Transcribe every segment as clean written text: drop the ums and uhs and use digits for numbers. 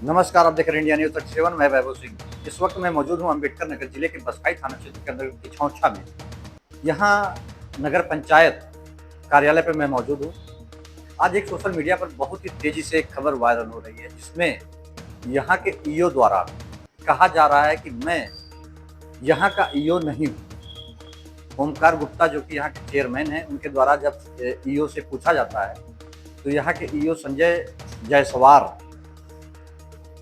नमस्कार, आप देख रहे हैं इंडिया न्यूज़ 37। मैं वैभव सिंह। इस वक्त मैं मौजूद हूँ अम्बेडकर नगर जिले के बसकाई थाना क्षेत्र के अंदर की छौछा में। यहाँ नगर पंचायत कार्यालय पे मैं मौजूद हूँ। आज एक सोशल मीडिया पर बहुत ही तेजी से एक खबर वायरल हो रही है, जिसमें यहाँ के ईओ द्वारा कहा जा रहा है कि मैं यहाँ का ईओ नहीं हूँ। ओमकार गुप्ता, जो कि यहाँ के चेयरमैन हैं, उनके द्वारा जब ईओ से पूछा जाता है तो यहाँ के ईओ संजय जायसवाल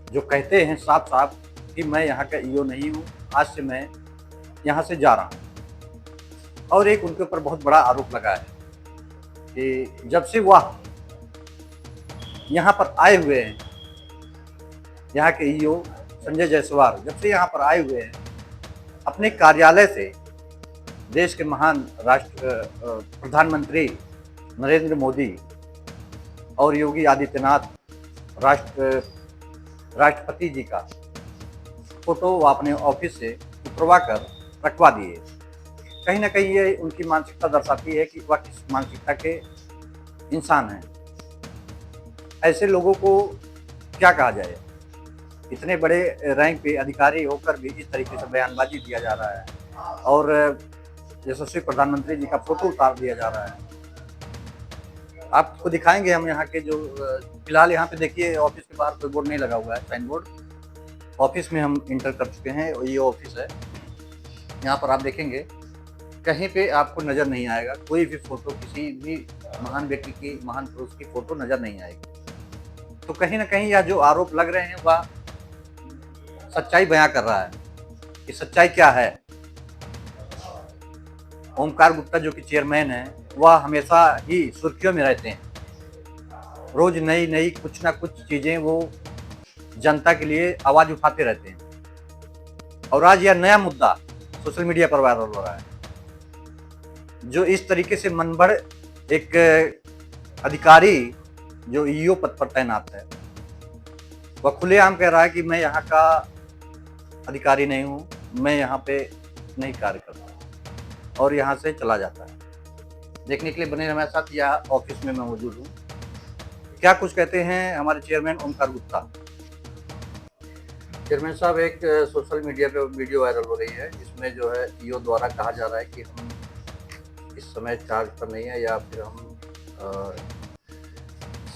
जो कहते हैं साफ साफ कि मैं यहाँ का ईओ नहीं हूँ, आज से मैं यहाँ से जा रहा हूँ। और एक उनके ऊपर बहुत बड़ा आरोप लगा है कि जब से वह यहाँ पर आए हुए हैं, यहाँ के ईओ संजय जायसवाल जब से यहाँ पर आए हुए हैं, अपने कार्यालय से देश के महान प्रधानमंत्री नरेंद्र मोदी और योगी आदित्यनाथ राष्ट्रपति जी का फोटो वो अपने ऑफिस से उतरवा कर रखवा दिए। कहीं ना कहीं ये उनकी मानसिकता दर्शाती है कि वह किस मानसिकता के इंसान हैं। ऐसे लोगों को क्या कहा जाए, इतने बड़े रैंक पे अधिकारी होकर भी इस तरीके से बयानबाजी दिया जा रहा है और यशस्वी प्रधानमंत्री जी का फोटो उतार दिया जा रहा है। आपको दिखाएंगे हम यहाँ के जो फिलहाल यहाँ पे देखिए ऑफिस के बाहर कोई बोर्ड नहीं लगा हुआ है, साइन बोर्ड। ऑफिस में हम इंटर कर चुके हैं और ये ऑफिस है। यहाँ पर आप देखेंगे कहीं पे आपको नज़र नहीं आएगा कोई भी फोटो, किसी भी महान व्यक्ति की, महान पुरुष की फोटो नज़र नहीं आएगी। तो कहीं ना कहीं यह जो आरोप लग रहे हैं वह सच्चाई बयां कर रहा है कि सच्चाई क्या है। ओमकार गुप्ता जो कि चेयरमैन है, वह हमेशा ही सुर्खियों में रहते हैं। रोज नई नई कुछ ना कुछ चीजें वो जनता के लिए आवाज उठाते रहते हैं। और आज यह नया मुद्दा सोशल मीडिया पर वायरल हो रहा है, जो इस तरीके से मनबढ़ एक अधिकारी जो ईओ पद पर तैनात है, वह खुलेआम कह रहा है कि मैं यहाँ का अधिकारी नहीं हूँ, मैं यहाँ पे नहीं कार्य करता, और यहाँ से चला जाता है। देखने के लिए बने हमारे साथ, यह ऑफिस में मैं मौजूद हूँ। क्या कुछ कहते हैं हमारे चेयरमैन ओमकार गुप्ता। चेयरमैन साहब, एक सोशल मीडिया पे वीडियो वायरल हो रही है, जिसमें जो है ईओ द्वारा कहा जा रहा है कि हम इस समय चार्ज पर नहीं है, या फिर हम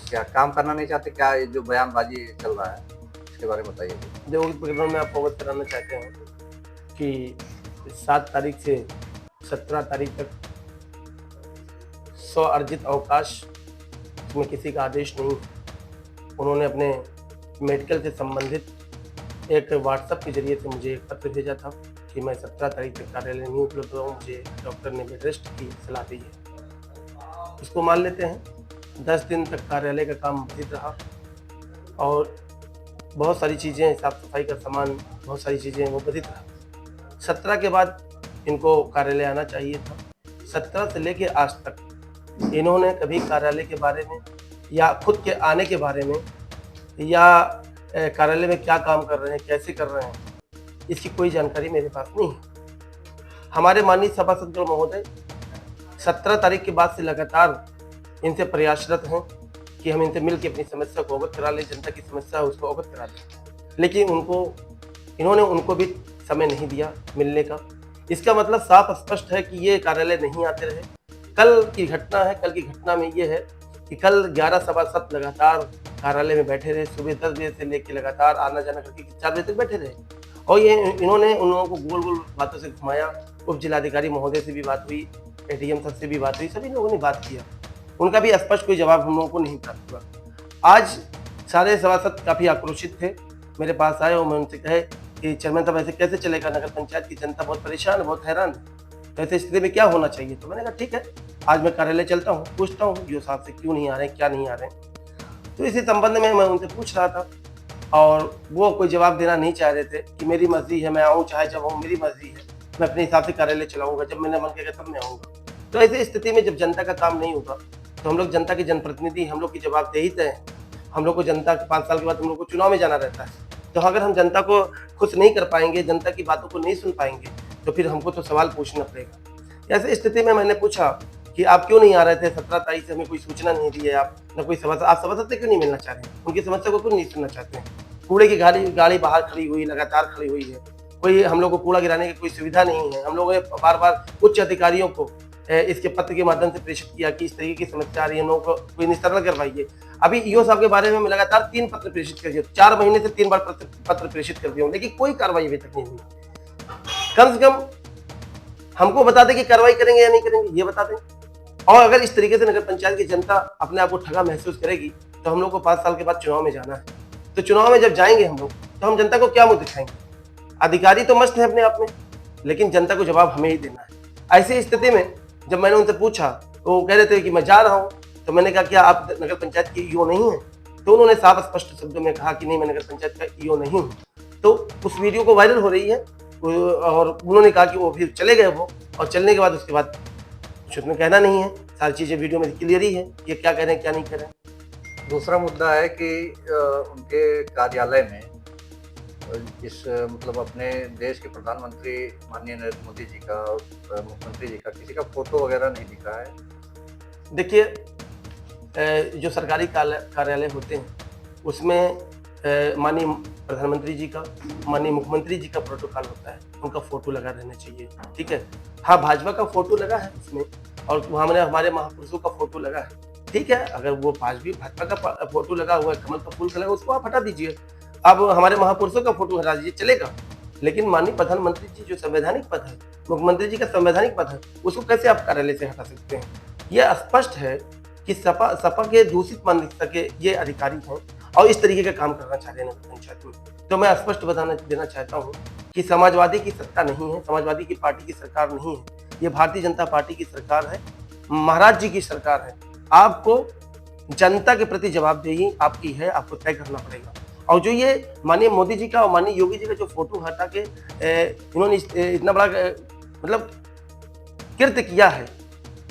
क्या काम करना नहीं चाहते। क्या ये जो बयानबाजी चल रहा है इसके बारे में बताइए। देखो, प्रोग्राम में आपको अवगत कराना चाहते हैं कि 7 तारीख से 17 तारीख तक स्व अर्जित अवकाश, इसमें किसी का आदेश नहीं। उन्होंने अपने मेडिकल से संबंधित एक व्हाट्सएप के जरिए से मुझे एक पत्र भेजा था कि मैं 17 तारीख तक कार्यालय नहीं उपलब्ध हूँ, मुझे डॉक्टर ने बेड रेस्ट की सलाह दी है। इसको मान लेते हैं। 10 दिन तक कार्यालय का काम बाधित रहा और बहुत सारी चीज़ें, साफ सफाई का सामान, बहुत सारी चीज़ें वो बाधित रहा। 17 के बाद इनको कार्यालय आना चाहिए था। 17 से लेके आज तक इन्होंने कभी कार्यालय के बारे में या खुद के आने के बारे में या कार्यालय में क्या काम कर रहे हैं, कैसे कर रहे हैं, इसकी कोई जानकारी मेरे पास नहीं है। हमारे माननीय सभासद महोदय 17 तारीख के बाद से लगातार इनसे प्रयासरत हैं कि हम इनसे मिल के अपनी समस्या को अवगत करा लें, जनता की समस्या है उसको अवगत करा लें, लेकिन इन्होंने उनको भी समय नहीं दिया मिलने का। इसका मतलब साफ स्पष्ट है कि ये कार्यालय नहीं आते रहे। कल की घटना है, कल की घटना में ये है कि कल 11 सभासद लगातार कार्यालय में बैठे रहे, सुबह 10 बजे से लेकर लगातार आना जाना करके 4 बजे तक बैठे रहे। और ये इन्होंने उन लोगों को गोल गोल बातों से घुमाया। उप जिलाधिकारी महोदय से भी बात हुई, एडीएम सर से भी बात हुई, सभी लोगों ने बात किया, उनका भी स्पष्ट कोई जवाब हम लोगों को नहीं प्राप्त हुआ। आज सारे सभासद काफ़ी आक्रोशित थे, मेरे पास आए और मैं उनसे कहे कि चेयरमैन साहब ऐसे कैसे चलेगा, नगर पंचायत की जनता बहुत परेशान है, बहुत हैरान है, तो ऐसे स्थिति में क्या होना चाहिए। तो मैंने कहा ठीक है, आज मैं कार्यालय चलता हूँ, पूछता हूँ ईओ साहब से क्यों नहीं आ रहे हैं, क्या नहीं आ रहे हैं। तो इसी संबंध में मैं उनसे पूछ रहा था और वो कोई जवाब देना नहीं चाह रहे थे कि मेरी मर्जी है, मैं आऊँ चाहे जब आऊँ, मेरी मर्जी है, मैं अपने हिसाब से कार्यालय चलाऊंगा, जब मैंने मन किया तब मैं आऊँगा। तो ऐसी स्थिति में जब जनता का काम नहीं होगा तो हम लोग जनता के जनप्रतिनिधि, हम लोग की जवाबदेही तय है। हम लोग को जनता के 5 साल के बाद हम लोग को चुनाव में जाना रहता है, तो अगर हम जनता को खुश नहीं कर पाएंगे, जनता की बातों को नहीं सुन पाएंगे, तो फिर हमको तो सवाल पूछना पड़ेगा। ऐसी स्थिति में मैंने पूछा कि आप क्यों नहीं आ रहे थे, 17 तारीख से हमें कोई सूचना नहीं दी है, आप न कोई सभासद, आप सभासद से क्यों नहीं मिलना चाह रहे हैं, उनकी समस्या को क्यों नहीं सुनना चाहते हैं। कूड़े की गाड़ी बाहर खड़ी हुई, लगातार खड़ी हुई है। कोई हम लोग को कूड़ा गिराने की कोई सुविधा नहीं है। हम लोगों ने बार बार उच्च अधिकारियों को इसके पत्र के माध्यम से प्रेषित किया कि इस तरीके की समस्या आ रही है, हम लोगों को कोई निस्तारण करवाइए। अभी ईओ साहब के बारे में मैं लगातार 3 पत्र प्रेषित कर दिया, 4 महीने से 3 बार पत्र प्रेषित कर दिया हूँ, लेकिन कोई कार्रवाई अभी तक नहीं हुई। कम से कम हमको बता दें कि कार्रवाई करेंगे या नहीं करेंगे, ये बता दें। और अगर इस तरीके से नगर पंचायत की जनता अपने आप को ठगा महसूस करेगी तो हम लोग को 5 साल के बाद चुनाव में जाना है। तो चुनाव में जब जाएंगे हम लोग तो हम जनता को क्या मुंह दिखाएंगे? अधिकारी तो मस्त है अपने आप में, लेकिन जनता को जवाब हमें ही देना है। ऐसी स्थिति में जब मैंने उनसे पूछा तो वो कह रहे थे कि मैं जा रहा हूँ, तो मैंने कहा क्या आप नगर पंचायत के ईओ नहीं है? तो उन्होंने साफ स्पष्ट शब्दों में कहा कि नहीं, मैं नगर पंचायत का ईओ नहीं हूँ। तो उस वीडियो को वायरल हो रही है और उन्होंने कहा कि वो फिर चले गए वो, और चलने के बाद उसके बाद कुछ उसमें कहना नहीं है, सारी चीजें वीडियो में क्लियर ही है, ये क्या कह रहे हैं क्या नहीं कह रहे हैं। दूसरा मुद्दा है कि उनके कार्यालय में इस मतलब अपने देश के प्रधानमंत्री माननीय नरेंद्र मोदी जी का और मुख्यमंत्री जी का किसी का फोटो वगैरह नहीं दिखा है। देखिए, जो सरकारी कार्यालय होते हैं उसमें माननीय प्रधानमंत्री जी का, माननीय मुख्यमंत्री जी का प्रोटोकॉल होता है, उनका फोटो लगा रहना चाहिए। ठीक है, हाँ भाजपा का फोटो लगा है उसमें, और वहाँ हमारे महापुरुषों का फोटो लगा है। ठीक है, अगर वो भाजपा का फोटो लगा हुआ है, कमल का फूल का लगा, उसको आप हटा दीजिए। अब हमारे महापुरुषों का फोटो हटा दीजिए, चलेगा। लेकिन माननीय प्रधानमंत्री जी जो संवैधानिक पद है, मुख्यमंत्री जी का संवैधानिक पद है, उसको कैसे आप कार्यालय से हटा सकते हैं? यह स्पष्ट है कि सपा के दूषित मानसिकता के ये अधिकारी हैं और इस तरीके का काम करना चाह रहे हैं नगर पंचायत में। तो मैं स्पष्ट देना चाहता हूँ कि समाजवादी की सत्ता नहीं है, समाजवादी की पार्टी की सरकार नहीं है, ये भारतीय जनता पार्टी की सरकार है, महाराज जी की सरकार है। आपको जनता के प्रति जवाबदेही आपकी है, आपको तय करना पड़ेगा। और जो ये माननीय मोदी जी का और माननीय योगी जी का जो फोटो हटा के इन्होंने इतना बड़ा मतलब कृत्य किया है,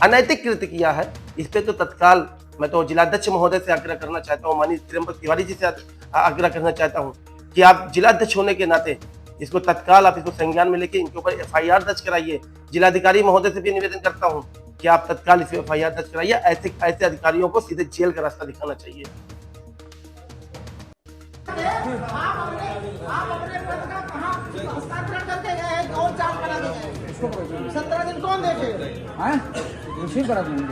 अनैतिक कृत्य किया है, इस पे तो तत्काल मैं तो जिलाध्यक्ष महोदय से आग्रह करना चाहता हूँ, माननीय त्रियंबक तिवारी जी से आग्रह करना चाहता हूँ कि आप जिलाध्यक्ष होने के नाते इसको तत्काल आप इसको संज्ञान में लेके इनके ऊपर FIR दर्ज कराइए। जिलाधिकारी महोदय से भी निवेदन करता हूँ कि आप तत्काल इस FIR दर्ज कराइए। ऐसे अधिकारियों को सीधे जेल का रास्ता दिखाना चाहिए। आप अपने पद का कहाँ हस्तांतरण करके गए हैं और चार्ज करा के गए? 17 दिन कौन देखे? रिसीव करा देंगे।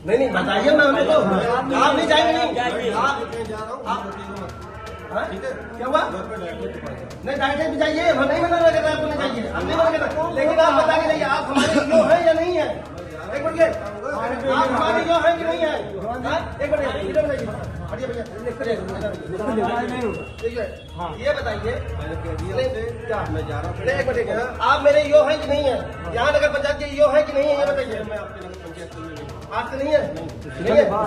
नहीं बताइए, मैं उनको तो आप नहीं जाएंगे, नहीं ठीक है, क्या हुआ? नहीं डायरेक्ट भी जाइए, हम नहीं मना कर रहे, आपको नहीं चाहिए, हम नहीं मना कर रहे, लेकिन आप बता के जाइए आप हमारे जो है या नहीं है। एक मिनट, आप हमारे जो है कि नहीं है? एक मिनट इधर बताइए, हटिए भैया, ये बताइए क्या मैं जा रहा हूँ? एक मिनट, आप मेरे यो है कि नहीं है? यहाँ नगर पंचायत के यो है कि नहीं है, ये बताइए। आपसे नहीं है? नहीं है।